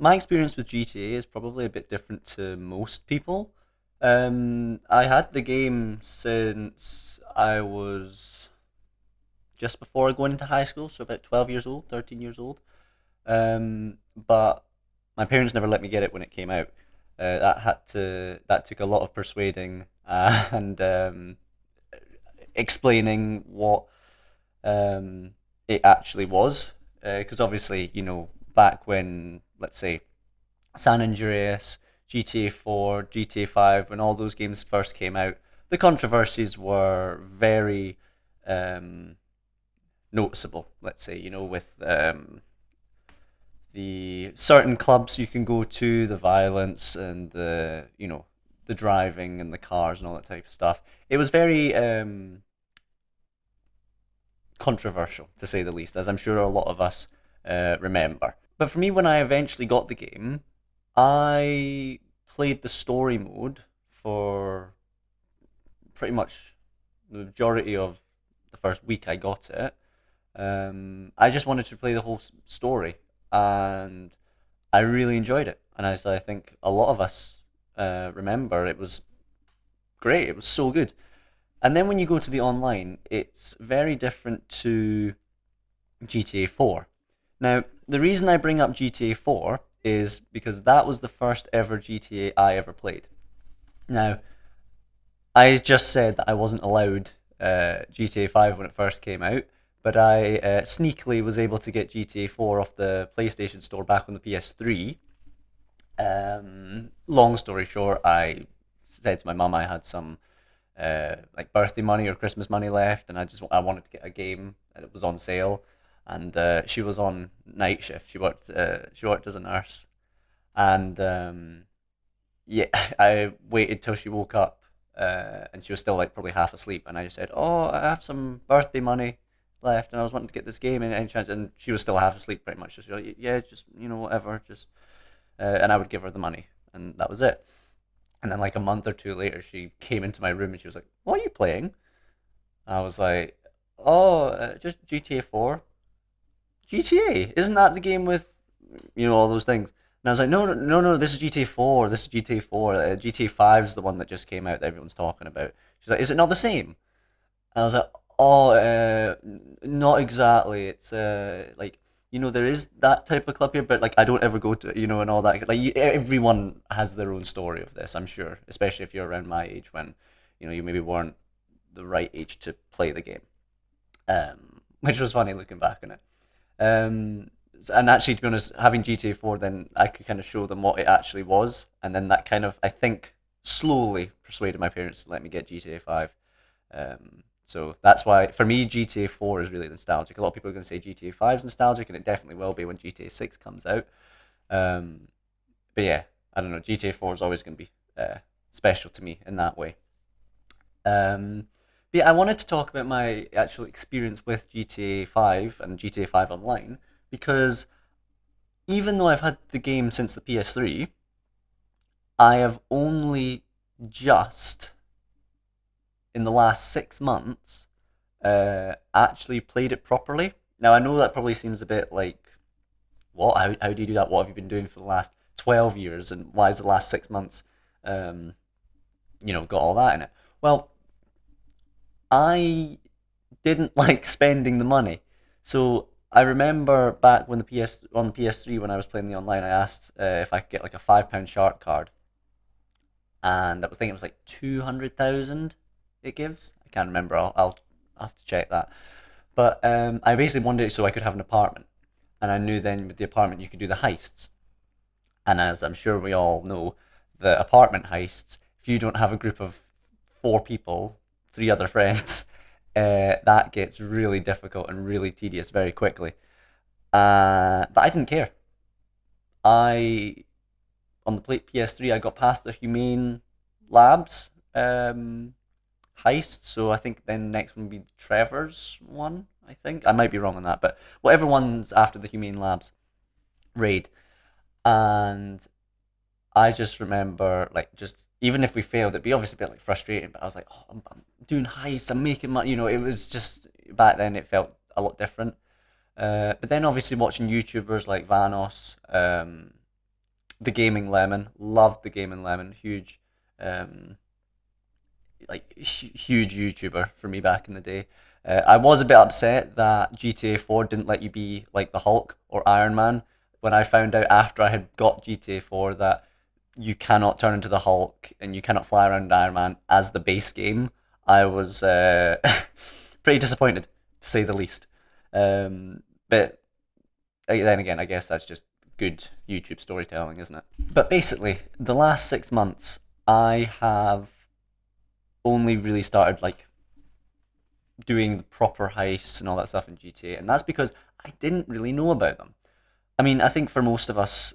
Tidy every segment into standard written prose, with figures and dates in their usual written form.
my experience with GTA is probably a bit different to most people. I had the game since I was just before going into high school, so about 12 years old, 13 years old. But my parents never let me get it when it came out. That took a lot of persuading and explaining what it actually was. Because obviously, back when, let's say, San Andreas, GTA 4, GTA 5, when all those games first came out, the controversies were very um, noticeable. Let's say, with the certain clubs you can go to, the violence and the driving and the cars and all that type of stuff. It was very controversial, to say the least, as I'm sure a lot of us remember. But for me, when I eventually got the game, I played the story mode for pretty much the majority of the first week I got it. I just wanted to play the whole story, and I really enjoyed it. And as I think a lot of us remember, it was great. It was so good. And then when you go to the online, it's very different to GTA 4. Now, the reason I bring up GTA 4 is because that was the first ever GTA I ever played. Now, I just said that I wasn't allowed GTA 5 when it first came out, but I sneakily was able to get GTA 4 off the PlayStation Store back on the PS3. Long story short, I said to my mum I had some like birthday money or Christmas money left, and I wanted to get a game, and it was on sale. And she was on night shift. She worked as a nurse, and yeah, I waited till she woke up, and she was still like probably half asleep, and I just said, "Oh, I have some birthday money left, and I was wanting to get this game in any chance." And she was still half asleep, pretty much. Just like, yeah, just whatever, just and I would give her the money, and that was it. And then like a month or two later, she came into my room and she was like, "What are you playing?" I was like, "Oh, just GTA 4." GTA, isn't that the game with all those things? And I was like, "No, no, no, no. This is GTA 4. This is GTA 4. GTA 5 is the one that just came out that everyone's talking about." She's like, "Is it not the same?" And I was like, "Oh, not exactly. It's like there is that type of club here, but like I don't ever go to it, and all that. Like everyone has their own story of this, I'm sure, especially if you're around my age when you maybe weren't the right age to play the game." Which was funny looking back on it. And actually, to be honest, having GTA 4, then I could kind of show them what it actually was, and then that kind of, I think, slowly persuaded my parents to let me get GTA 5. So that's why, for me, GTA 4 is really nostalgic. A lot of people are going to say GTA 5 is nostalgic, and it definitely will be when GTA 6 comes out. Um, but yeah, I don't know. GTA 4 is always going to be special to me in that way. Um, but yeah, I wanted to talk about my actual experience with GTA 5 and GTA 5 Online because even though I've had the game since the PS3, I have only just in the last 6 months actually played it properly. Now I know that probably seems a bit like, what? How do you do that? What have you been doing for the last 12 years? And why is the last 6 months, um, got all that in it? Well, I didn't like spending the money. So I remember back when on the PS3 when I was playing the online, I asked if I could get like a £5 shark card, and that was thinking it was like 200,000 it gives. I can't remember. I'll have to check that. But I basically wanted it so I could have an apartment, and I knew then with the apartment you could do the heists. And as I'm sure we all know, the apartment heists, if you don't have a group of four people, three other friends, that gets really difficult and really tedious very quickly. But I didn't care. I on the PS3 I got past the Humane Labs heist, so I think then next one would be Trevor's one. I think I might be wrong on that, but whatever one's after the Humane Labs raid, and I just remember like just even if we failed, it'd be obviously a bit like frustrating. But I was like, oh, I'm doing heists, I'm making money. It was just back then it felt a lot different. But then obviously watching YouTubers like Vanos, the gaming lemon. Loved the gaming lemon. Huge, um, huge YouTuber for me back in the day. I was a bit upset that GTA 4 didn't let you be like the Hulk or Iron Man when I found out after I had got GTA 4 that you cannot turn into the Hulk and you cannot fly around Iron Man as the base game. I was pretty disappointed, to say the least. But then again, I guess that's just good YouTube storytelling, isn't it? But basically, the last 6 months, I have only really started like doing the proper heists and all that stuff in GTA, and that's because I didn't really know about them. I mean, I think for most of us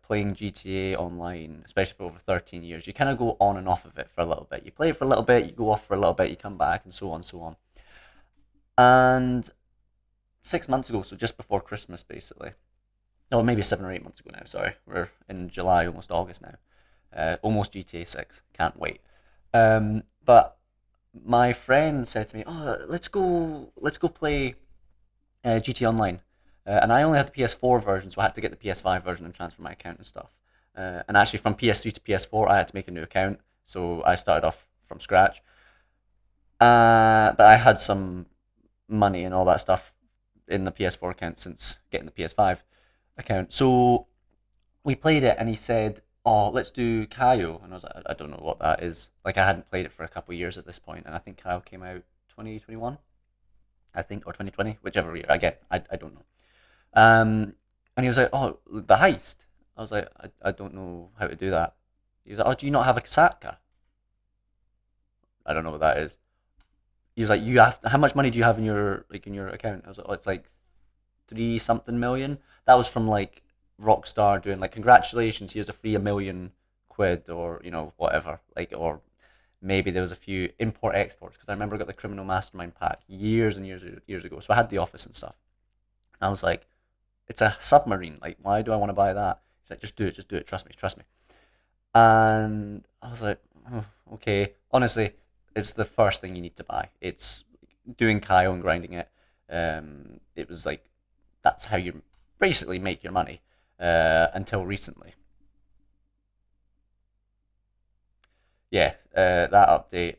playing GTA online, especially for over 13 years, you kind of go on and off of it for a little bit. You play it for a little bit, you go off for a little bit, you come back, and so on, so on. And 6 months ago, so just before Christmas, basically, no, maybe 7 or 8 months ago now. Sorry, we're in July, almost August now. Almost GTA 6. Can't wait. But my friend said to me, "Oh, let's go play GTA Online." And I only had the PS4 version, so I had to get the PS5 version and transfer my account and stuff. And actually, from PS3 to PS4, I had to make a new account, so I started off from scratch. But I had some money and all that stuff in the PS4 account since getting the PS5 account. So we played it, and he said, "Oh, let's do Kaio," and I was like, "I don't know what that is." Like I hadn't played it for a couple of years at this point, and I think Kaio came out 2021, I think, or 2020, whichever year. Again, I don't know. And he was like, "Oh, the heist." I was like, "I don't know how to do that." He was like, "Oh, do you not have a Kasaka?" I don't know what that is. He was like, "You have how much money do you have in your account?" I was like, "Oh, it's like 3 something million." That was from like Rockstar doing like, "Congratulations, here's a free £1 million," or whatever. Like, or maybe there was a few import exports because I remember I got the Criminal Mastermind pack years and years ago. So I had the office and stuff. And I was like, "It's a submarine. Like, why do I want to buy that?" He's like, just do it. Trust me, trust me." And I was like, "Oh, okay." Honestly, it's the first thing you need to buy. It's doing Kyle and grinding it. It was like that's how you basically make your money until recently. Yeah, that update.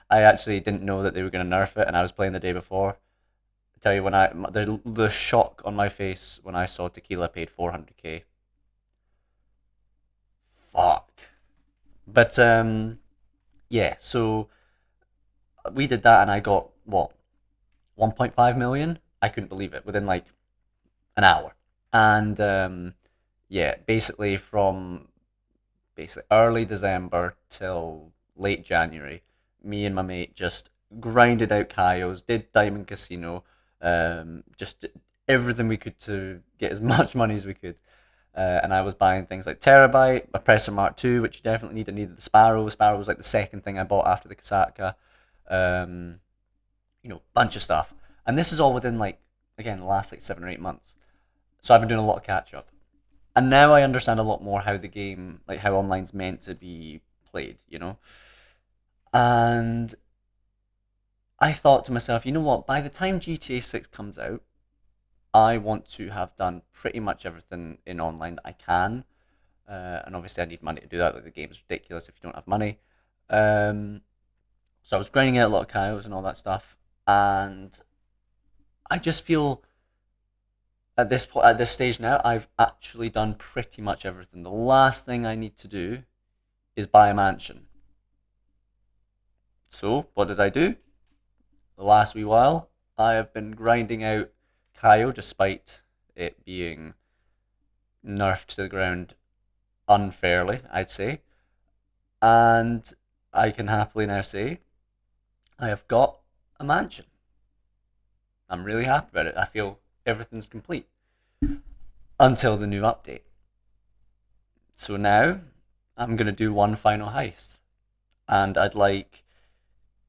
I actually didn't know that they were going to nerf it, and I was playing the day before. I tell you, when the shock on my face when I saw Tequila paid 400k. Fuck. But yeah. So we did that, and I got what 1.5 million. I couldn't believe it within like an hour. And yeah, basically from basically early December till late January, me and my mate just grinded out Kaios, did Diamond Casino, just did everything we could to get as much money as we could. And I was buying things like Terabyte, a Presser Mark II, which you definitely need. I needed the Sparrow. Sparrow was like the second thing I bought after the Kasaka. Um, bunch of stuff. And this is all within like, again, the last like 7 or 8 months. So I've been doing a lot of catch up. And now I understand a lot more how the game, like how online's meant to be played. And I thought to myself, you know what? By the time GTA 6 comes out, I want to have done pretty much everything in online that I can. And obviously, I need money to do that. Like the game's ridiculous if you don't have money. Um, so I was grinding out a lot of cows and all that stuff, and I just feel at this stage now, I've actually done pretty much everything. The last thing I need to do is buy a mansion. So what did I do? The last wee while, I have been grinding out Kaio, despite it being nerfed to the ground unfairly, I'd say. And I can happily now say I have got a mansion. I'm really happy about it. I feel everything's complete until the new update. So now I'm going to do one final heist. And I'd like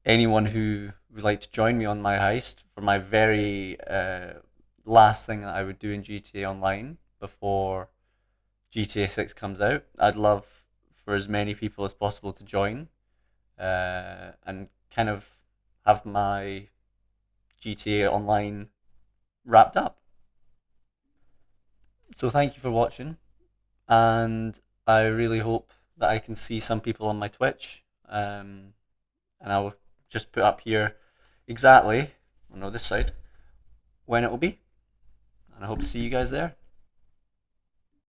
anyone who would like to join me on my heist for my very last thing that I would do in GTA Online before GTA 6 comes out. I'd love for as many people as possible to join and kind of have my GTA Online wrapped up. So thank you for watching. and I really hope that I can see some people on my Twitch. And I will just put up here exactly, oh no, this side, when it will be. And I hope to see you guys there.